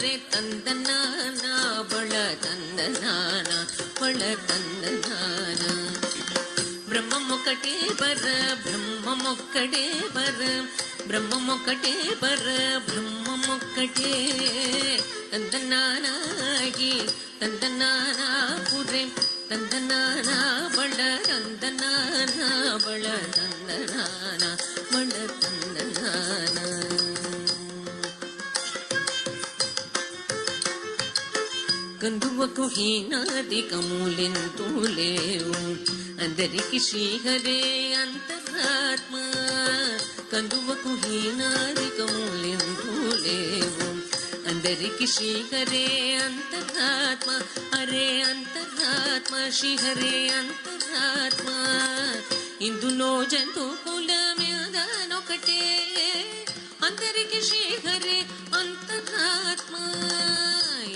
ಪುರೆ ತಂದನಾನ ಬಳ ತಂದನಾನ ಬಳ ತಂದನಾನ ಬ್ರಹ್ಮಮೊಕ್ಕಟೇ ಬರ ಬ್ರಹ್ಮಮೊಕ್ಕಟೇ ಬರ ಬ್ರಹ್ಮಮೊಕ್ಕಟೇ ಬರ ಬ್ರಹ್ಮಮೊಕ್ಕಟೇ ತಂದನಾನಾಗಿ ತಂದನಾನ ಪುರೆ ತಂದನಾನ ಬಳ ತಂದನಾನ ಬಳ ತಂದನಾನ ಬಳ ತಂದನಾನ కందువకు హీనాదికములెంతూ లేవు అందరికి శ్రీహరే అంతరాత్మ కందువకు హీనాదికములెంతూ లేవు అందరికి శ్రీహరే అంతరాత్మ హరే అంతరాత్మ శ్రీహరే అంతరాత్మ ఇందులో జంతు కులమేదనొకటే అందరికి శ్రీహరే అంతరాత్మ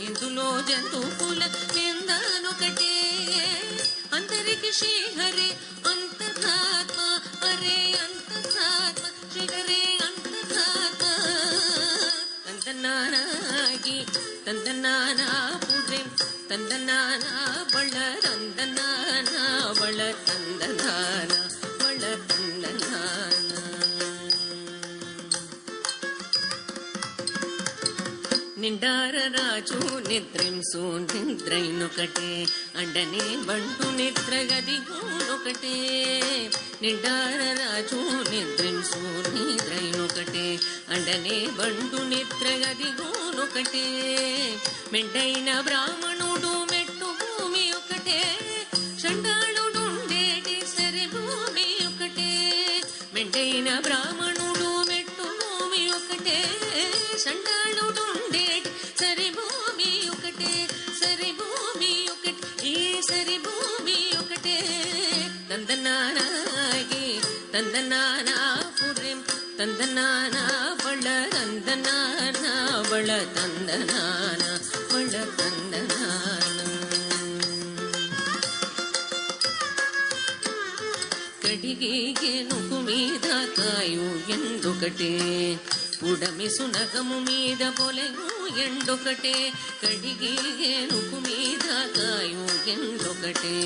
ఇందులో జంతు కులమేదనొకటే అందరికి శ్రీహరే అంతరాత్మ హరే అంతరాత్మ శ్రీహరే అంతరాత్మ ತಂದನಾನಾಗಿ ತಂದನಾನ ಪುರೆ ತಂದನಾನ ಬಳ ತಂದನಾನ ಬಳ ತಂದನಾನ ಬಳ ತಂದನಾನ నిండార రాజు నిద్రింసు నిద్రైనొకటే అండనే బంటు నిద్రగదిగూనొకటే నిండార రాజు నిద్రింసు నిద్రైనొకటే అండనే బంటు నిద్రగదిగూనొకటే మెండైన బ్రాహ్మణుడు మెట్టు భూమి ఒకటే చండాళుడుండేటి సరి భూమి ఒకటే మెండైన బ్రాహ్మణుడు మెట్టు భూమి ఒకటే చండాళుడుండేటి సరి భూమి ఒకటే సరి భూమి ఒకటే ఈ సరి భూమి ఒకటే తందనానాగి తందనానా పురిం తందనానా బళ తందనానా బళ తందనానా బళ తందనానా కడిగి గెనుకు మీద కాయు ఎందుకటే ఉడమి సునగము మీద పొలెగు ఎండొకటే కడిగి ఏనుకు మీద కాయు ఎండొకటే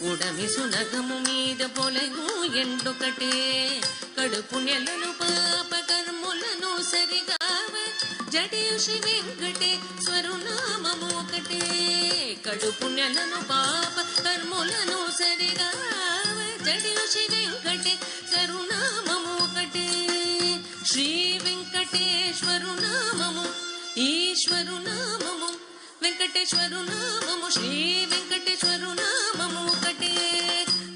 ఉడమి సునగము మీద పొలెగు ఎండొకటే కడుపు నెలలు పాప కర్ములను సరిగావ జడియు శ్రీ వెంకటేశ్వరు నామము ఒకటే కడుపు నెలను పాప కర్ములను సరిగావ జడియు శ్రీ వెంకటేశ్వరు నామము ఒకటే శ్రీ వెంకటేశ్వరు నామము ఈశ్వరు నామము వెంకటేశ్వరు నామము శ్రీ వెంకటేశ్వరు నామము ఒకటే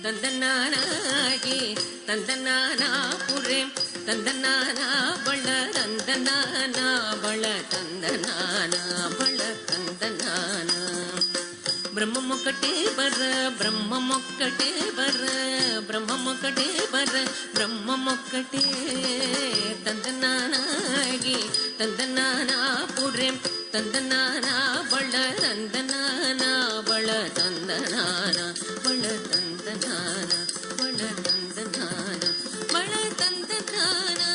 తందనానాగి తందనానా పురే తందనానా బళ తందనానా బళ తందనానా బళ తందనానా బ్రహ్మమొక్కటే బర బ్రహ్మమొక్కటే బర బ్రహ్మమొక్కటే బర బ్రహ్మమొక్కటే తందనానాగి తందనానా పురే తందనానా బళ తందనానా బళ తందనానా బళ తందనానా బళ తందనానా బళ తందనానా